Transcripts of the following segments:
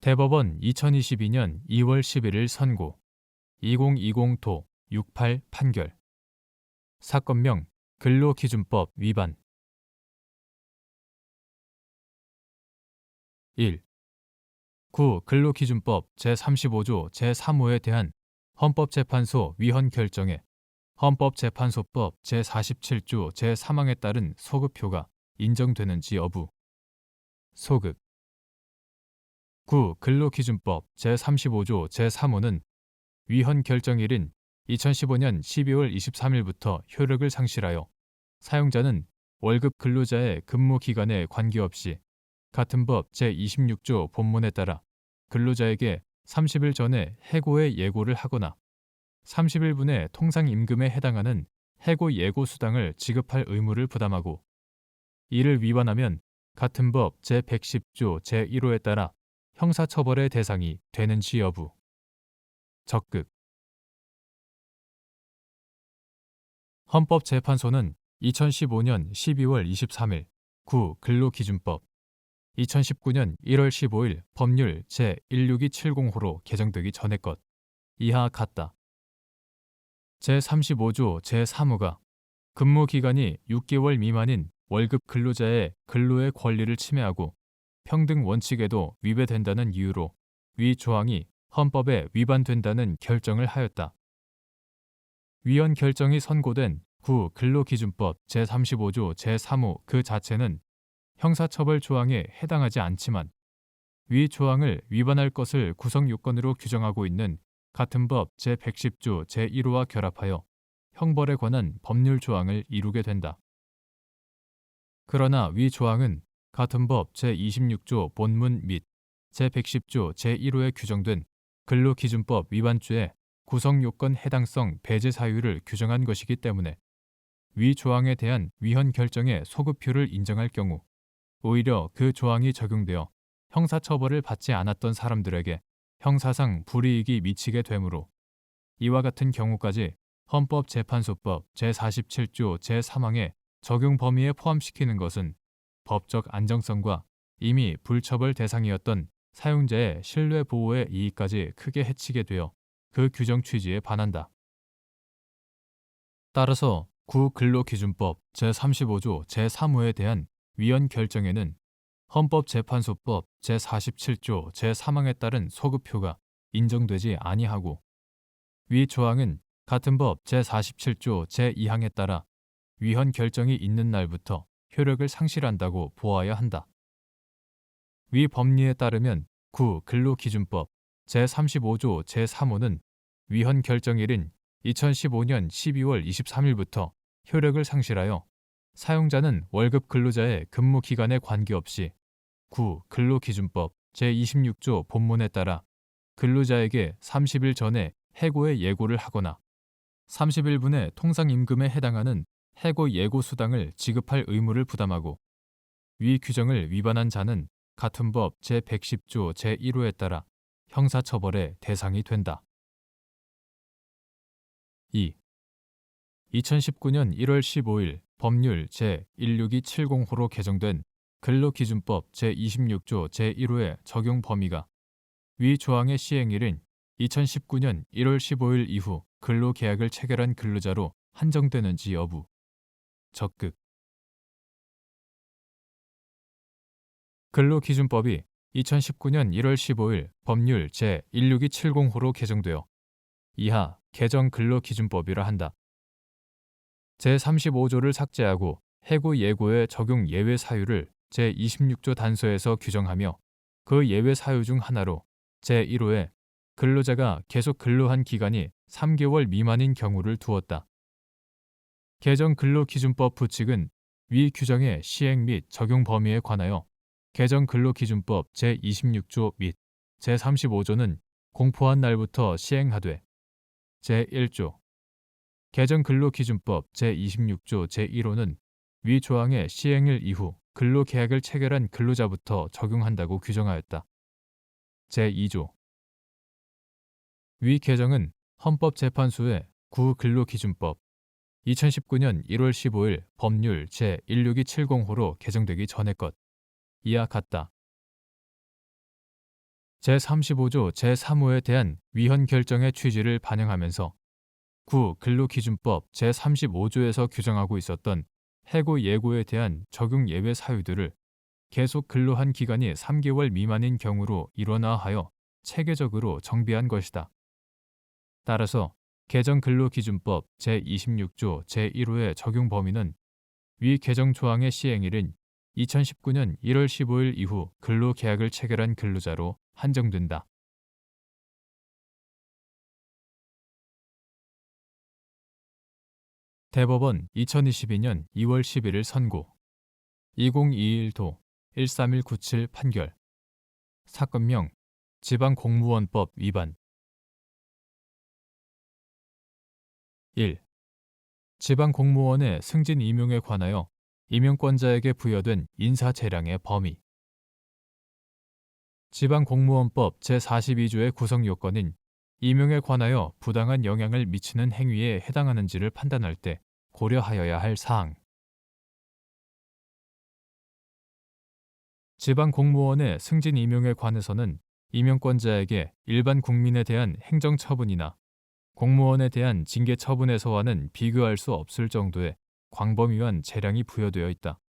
대법원 2022년 2월 11일 선고 2020도 68 판결 사건명 근로기준법 위반 1. 구 근로기준법 제35조 제3호에 대한 헌법재판소 위헌 결정에 헌법재판소법 제47조 제3항에 따른 소급표가 인정되는지 여부. 소급. 구 근로기준법 제35조 제3호는 위헌 결정일인 2015년 12월 23일부터 효력을 상실하여 사용자는 월급 근로자의 근무 기간에 관계없이 같은 법 제26조 본문에 따라 근로자에게 30일 전에 해고의 예고를 하거나 30일분의 통상임금에 해당하는 해고 예고 수당을 지급할 의무를 부담하고 이를 위반하면 같은 법 제110조 제1호에 따라 형사처벌의 대상이 되는지 여부. 적극. 헌법재판소는 2015년 12월 23일 구 근로기준법 2019년 1월 15일 법률 제16270호로 개정되기 전의 것 이하 같다. 제35조 제3호가 근무기간이 6개월 미만인 월급 근로자의 근로의 권리를 침해하고 평등 원칙에도 위배된다는 이유로 위 조항이 헌법에 위반된다는 결정을 하였다. 위헌 결정이 선고된 구 근로기준법 제35조 제3호 그 자체는 형사처벌 조항에 해당하지 않지만 위 조항을 위반할 것을 구성요건으로 규정하고 있는 같은 법 제110조 제1호와 결합하여 형벌에 관한 법률 조항을 이루게 된다. 그러나 위 조항은 같은 법 제26조 본문 및 제110조 제1호에 규정된 근로기준법 위반죄의 구성요건 해당성 배제 사유를 규정한 것이기 때문에 위 조항에 대한 위헌 결정의 소급표를 인정할 경우 오히려 그 조항이 적용되어 형사처벌을 받지 않았던 사람들에게 형사상 불이익이 미치게 되므로 이와 같은 경우까지 헌법재판소법 제47조 제3항의 적용 범위에 포함시키는 것은 법적 안정성과 이미 불처벌 대상이었던 사용자의 신뢰 보호의 이익까지 크게 해치게 되어 그 규정 취지에 반한다. 따라서 구 근로기준법 제35조 제3호에 대한 위헌 결정에는 헌법재판소법 제47조 제3항에 따른 소급표가 인정되지 아니하고 위 조항은 같은 법 제47조 제2항에 따라 위헌 결정이 있는 날부터 효력을 상실한다고 보아야 한다. 위 법리에 따르면 구 근로기준법 제35조 제3호는 위헌 결정일인 2015년 12월 23일부터 효력을 상실하여 사용자는 월급 근로자의 근무 기간에 관계없이 구 근로기준법 제26조 본문에 따라 근로자에게 30일 전에 해고의 예고를 하거나 30일분의 통상임금에 해당하는 해고 예고 수당을 지급할 의무를 부담하고 위 규정을 위반한 자는 같은 법 제110조 제1호에 따라 형사처벌의 대상이 된다. 2. 2019년 1월 15일 법률 제16270호로 개정된 근로기준법 제26조 제1호의 적용 범위가 위 조항의 시행일인 2019년 1월 15일 이후 근로계약을 체결한 근로자로 한정되는지 여부. 적극. 근로기준법이 2019년 1월 15일 법률 제16270호로 개정되어 이하 개정 근로기준법이라 한다. 제35조를 삭제하고 해고 예고의 적용 예외 사유를 제26조 단서에서 규정하며 그 예외 사유 중 하나로 제1호에 근로자가 계속 근로한 기간이 3개월 미만인 경우를 두었다. 개정 근로기준법 부칙은 위 규정의 시행 및 적용 범위에 관하여 개정 근로기준법 제26조 및 제35조는 공포한 날부터 시행하되 제1조 개정 근로기준법 제26조 제1호는 위 조항의 시행일 이후 근로계약을 체결한 근로자부터 적용한다고 규정하였다. 제2조 위 개정은 헌법재판소의 구 근로기준법 2019년 1월 15일 법률 제16270호로 개정되기 전의 것 이하 같다. 제35조 제3호에 대한 위헌 결정의 취지를 반영하면서 근로기준법 제35조에서 규정하고 있었던 해고 예고에 대한 적용 예외 사유들을 계속 근로한 기간이 3개월 미만인 경우로 일원화 하여 체계적으로 정비한 것이다. 따라서 개정 근로기준법 제26조 제1호의 적용 범위는 위 개정 조항의 시행일인 2019년 1월 15일 이후 근로계약을 체결한 근로자로 한정된다. 대법원 2022년 2월 11일 선고 2021도 13197 판결 사건명 지방공무원법 위반 1. 지방공무원의 승진 임용에 관하여 임용권자에게 부여된 인사재량의 범위 지방공무원법 제42조의 구성요건인 임용에 관하여 부당한 영향을 미치는 행위에 해당하는지를 판단할 때 고려하여야 할 사항 지방공무원의 승진 임용에 관해서는 임용권자에게 일반 국민에 대한 행정처분이나 공무원에 대한 징계처분에서와는 비교할 수 없을 정도의 광범위한 재량이 부여되어 있다.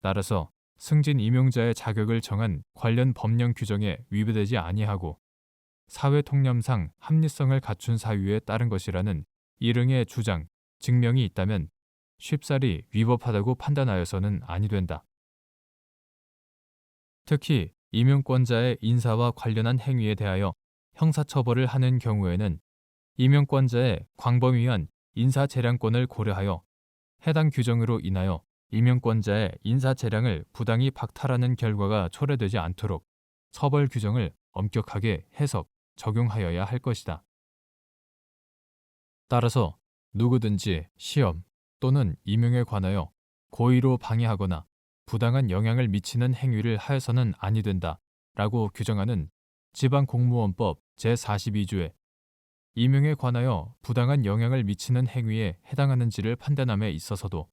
따라서 승진 임용자의 자격을 정한 관련 법령 규정에 위배되지 아니하고 사회통념상 합리성을 갖춘 사유에 따른 것이라는 이릉의 주장, 증명이 있다면 쉽사리 위법하다고 판단하여서는 아니 된다. 특히 임용권자의 인사와 관련한 행위에 대하여 형사처벌을 하는 경우에는 임용권자의 광범위한 인사재량권을 고려하여 해당 규정으로 인하여 임용권자의 인사재량을 부당히 박탈하는 결과가 초래되지 않도록 처벌 규정을 엄격하게 해석, 적용하여야 할 것이다. 따라서 누구든지 시험 또는 임용에 관하여 고의로 방해하거나 부당한 영향을 미치는 행위를 하여서는 아니 된다 라고 규정하는 지방공무원법 제42조에 임용에 관하여 부당한 영향을 미치는 행위에 해당하는지를 판단함에 있어서도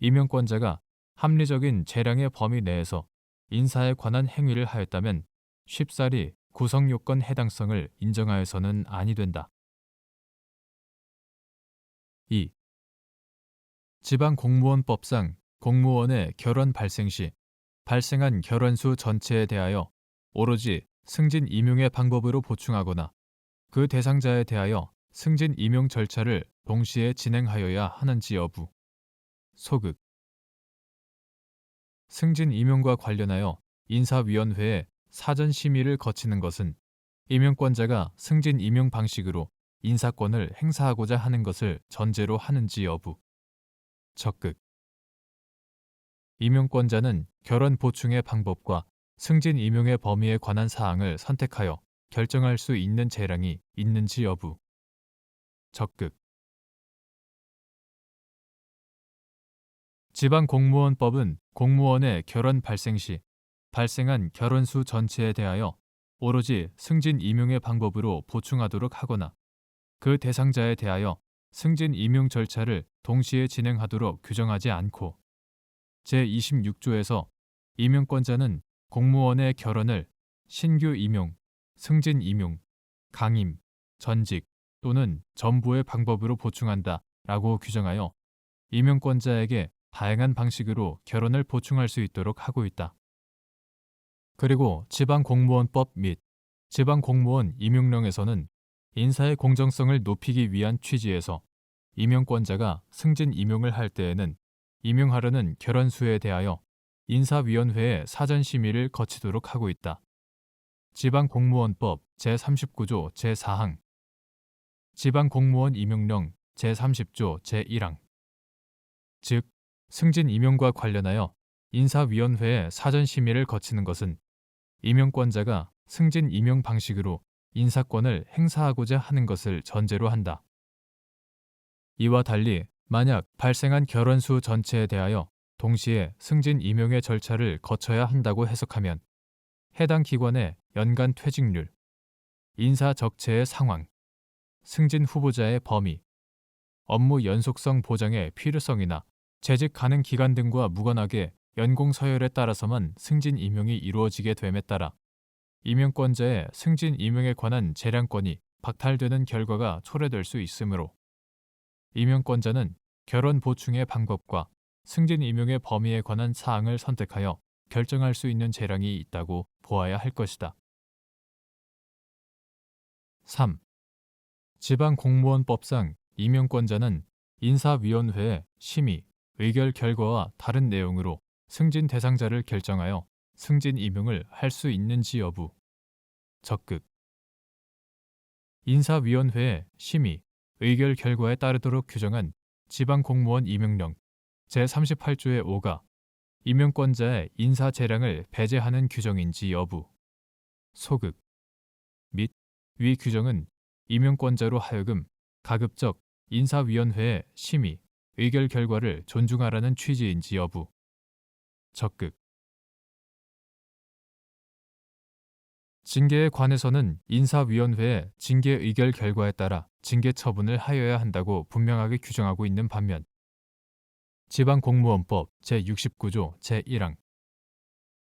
임용권자가 합리적인 재량의 범위 내에서 인사에 관한 행위를 하였다면 쉽사리 구성요건 해당성을 인정하여서는 아니 된다. 2. 지방공무원법상 공무원의 결원 발생 시 발생한 결원수 전체에 대하여 오로지 승진 임용의 방법으로 보충하거나 그 대상자에 대하여 승진 임용 절차를 동시에 진행하여야 하는지 여부. 소극. 승진 임용과 관련하여 인사위원회에 사전 심의를 거치는 것은 임용권자가 승진 임용 방식으로 인사권을 행사하고자 하는 것을 전제로 하는지 여부. 적극. 임용권자는 결원 보충의 방법과 승진 임용의 범위에 관한 사항을 선택하여 결정할 수 있는 재량이 있는지 여부. 적극. 지방공무원법은 공무원의 결원 발생 시 발생한 결원수 전체에 대하여 오로지 승진 임용의 방법으로 보충하도록 하거나 그 대상자에 대하여 승진 임용 절차를 동시에 진행하도록 규정하지 않고 제26조에서 임용권자는 공무원의 결원을 신규 임용, 승진 임용, 강임, 전직 또는 전부의 방법으로 보충한다 라고 규정하여 임용권자에게 다양한 방식으로 결원을 보충할 수 있도록 하고 있다. 그리고 지방공무원법 및 지방공무원 임용령에서는 인사의 공정성을 높이기 위한 취지에서 임용권자가 승진 임용을 할 때에는 임용하려는 결원수에 대하여 인사위원회의 사전 심의를 거치도록 하고 있다. 지방공무원법 제39조 제4항 지방공무원 임용령 제30조 제1항 즉 승진 임용과 관련하여 인사위원회의 사전 심의를 거치는 것은 임용권자가 승진 임용 방식으로 인사권을 행사하고자 하는 것을 전제로 한다. 이와 달리 만약 발생한 결원수 전체에 대하여 동시에 승진 임용의 절차를 거쳐야 한다고 해석하면 해당 기관의 연간 퇴직률, 인사 적체의 상황, 승진 후보자의 범위, 업무 연속성 보장의 필요성이나 재직 가능 기간 등과 무관하게 연공 서열에 따라서만 승진 임용이 이루어지게 됨에 따라 임용권자의 승진 임용에 관한 재량권이 박탈되는 결과가 초래될 수 있으므로 임용권자는 결원 보충의 방법과 승진 임용의 범위에 관한 사항을 선택하여 결정할 수 있는 재량이 있다고 보아야 할 것이다. 3. 지방공무원법상 임용권자는 인사위원회의 심의, 의결 결과와 다른 내용으로 승진 대상자를 결정하여 승진 임용을 할 수 있는지 여부. 적극. 인사위원회의 심의, 의결 결과에 따르도록 규정한 지방공무원 임용령 제38조의 5가 임용권자의 인사 재량을 배제하는 규정인지 여부. 소극. 및 위 규정은 임용권자로 하여금 가급적 인사위원회의 심의, 의결 결과를 존중하라는 취지인지 여부. 적극. 징계에 관해서는 인사위원회의 징계 의결 결과에 따라 징계 처분을 하여야 한다고 분명하게 규정하고 있는 반면 지방공무원법 제69조 제1항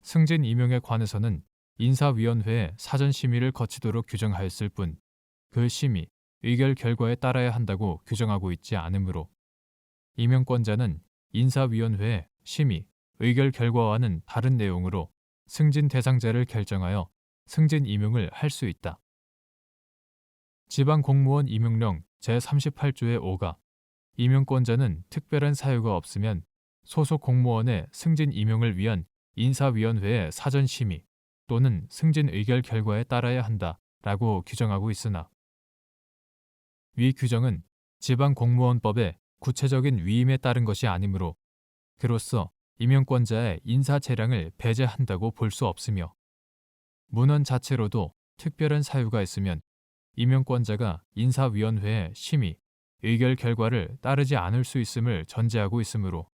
승진 임용에 관해서는 인사위원회의 사전 심의를 거치도록 규정하였을 뿐 그 심의, 의결 결과에 따라야 한다고 규정하고 있지 않으므로 임용권자는 인사위원회의 심의, 의결 결과와는 다른 내용으로 승진 대상자를 결정하여 승진 임용을 할 수 있다. 지방공무원 임용령 제38조의 5가 임용권자는 특별한 사유가 없으면 소속 공무원의 승진 임용을 위한 인사위원회의 사전 심의 또는 승진 의결 결과에 따라야 한다라고 규정하고 있으나 위 규정은 지방공무원법의 구체적인 위임에 따른 것이 아니므로 그로써 임용권자의 인사 재량을 배제한다고 볼 수 없으며 문헌 자체로도 특별한 사유가 있으면 임용권자가 인사위원회의 심의, 의결 결과를 따르지 않을 수 있음을 전제하고 있으므로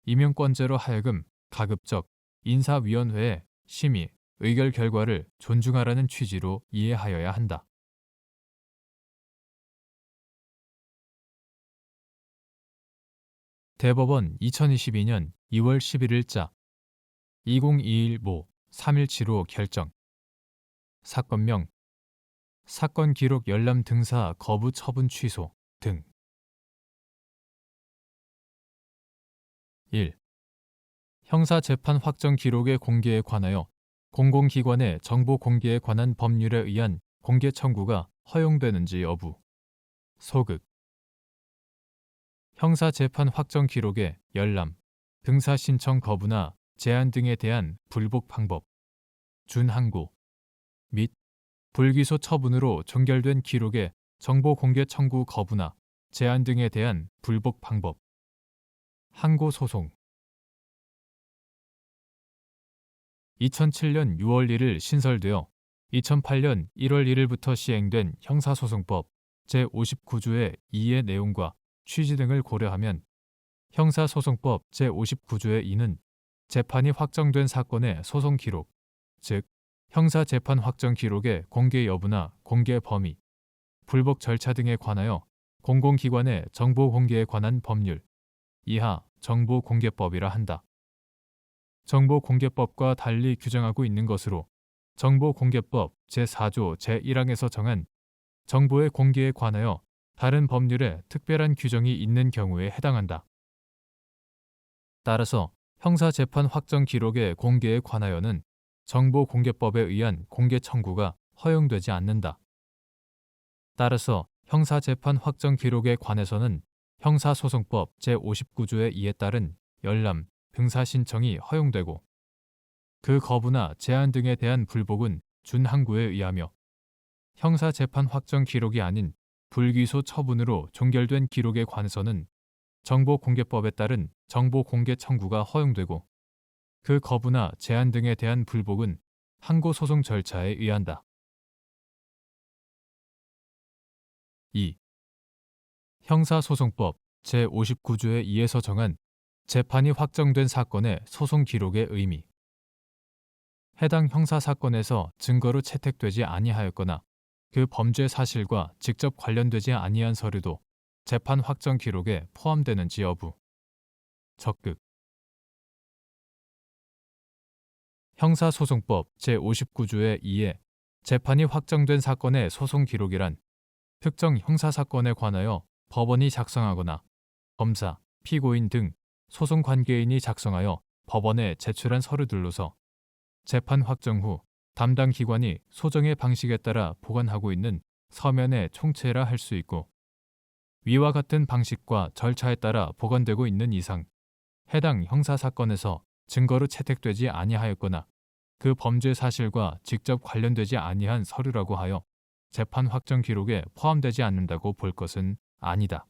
임용권자로 하여금 가급적 인사위원회의 심의, 의결 결과를 존중하라는 취지로 이해하여야 한다. 대법원 2022년 2월 11일자 2021모 317호 결정 사건명 사건 기록 열람 등사 거부 처분 취소 등 1. 형사재판 확정 기록의 공개에 관하여 공공기관의 정보 공개에 관한 법률에 의한 공개 청구가 허용되는지 여부. 소극. 형사재판 확정 기록의 열람, 등사 신청 거부나 제한 등에 대한 불복 방법, 준항고 및 불기소 처분으로 종결된 기록의 정보 공개 청구 거부나 제한 등에 대한 불복 방법, 항고 소송. 2007년 6월 1일 신설되어 2008년 1월 1일부터 시행된 형사소송법 제59조의 2의 내용과 취지 등을 고려하면 형사소송법 제59조의 2는 재판이 확정된 사건의 소송 기록, 즉 형사재판 확정 기록의 공개 여부나 공개 범위, 불복 절차 등에 관하여 공공기관의 정보 공개에 관한 법률, 이하 정보공개법이라 한다. 정보공개법과 달리 규정하고 있는 것으로 정보공개법 제4조 제1항에서 정한 정보의 공개에 관하여 다른 법률에 특별한 규정이 있는 경우에 해당한다. 따라서 형사재판 확정 기록의 공개에 관하여는 정보공개법에 의한 공개 청구가 허용되지 않는다. 따라서 형사재판 확정 기록에 관해서는 형사소송법 제59조의 2에 따른 열람, 등사 신청이 허용되고 그 거부나 제한 등에 대한 불복은 준항고에 의하며 형사재판 확정 기록이 아닌 불기소 처분으로 종결된 기록에 관해서는 정보공개법에 따른 정보공개 청구가 허용되고 그 거부나 제한 등에 대한 불복은 항고소송 절차에 의한다. 2. 형사소송법 제59조의 2에서 정한 재판이 확정된 사건의 소송 기록의 의미. 해당 형사사건에서 증거로 채택되지 아니하였거나 그 범죄 사실과 직접 관련되지 아니한 서류도 재판 확정 기록에 포함되는지 여부. 적극. 형사소송법 제59조의 2에 재판이 확정된 사건의 소송 기록이란 특정 형사사건에 관하여 법원이 작성하거나 검사, 피고인 등 소송 관계인이 작성하여 법원에 제출한 서류들로서 재판 확정 후 담당 기관이 소정의 방식에 따라 보관하고 있는 서면의 총체라 할 수 있고, 위와 같은 방식과 절차에 따라 보관되고 있는 이상 해당 형사사건에서 증거로 채택되지 아니하였거나 그 범죄 사실과 직접 관련되지 아니한 서류라고 하여 재판 확정 기록에 포함되지 않는다고 볼 것은 아니다.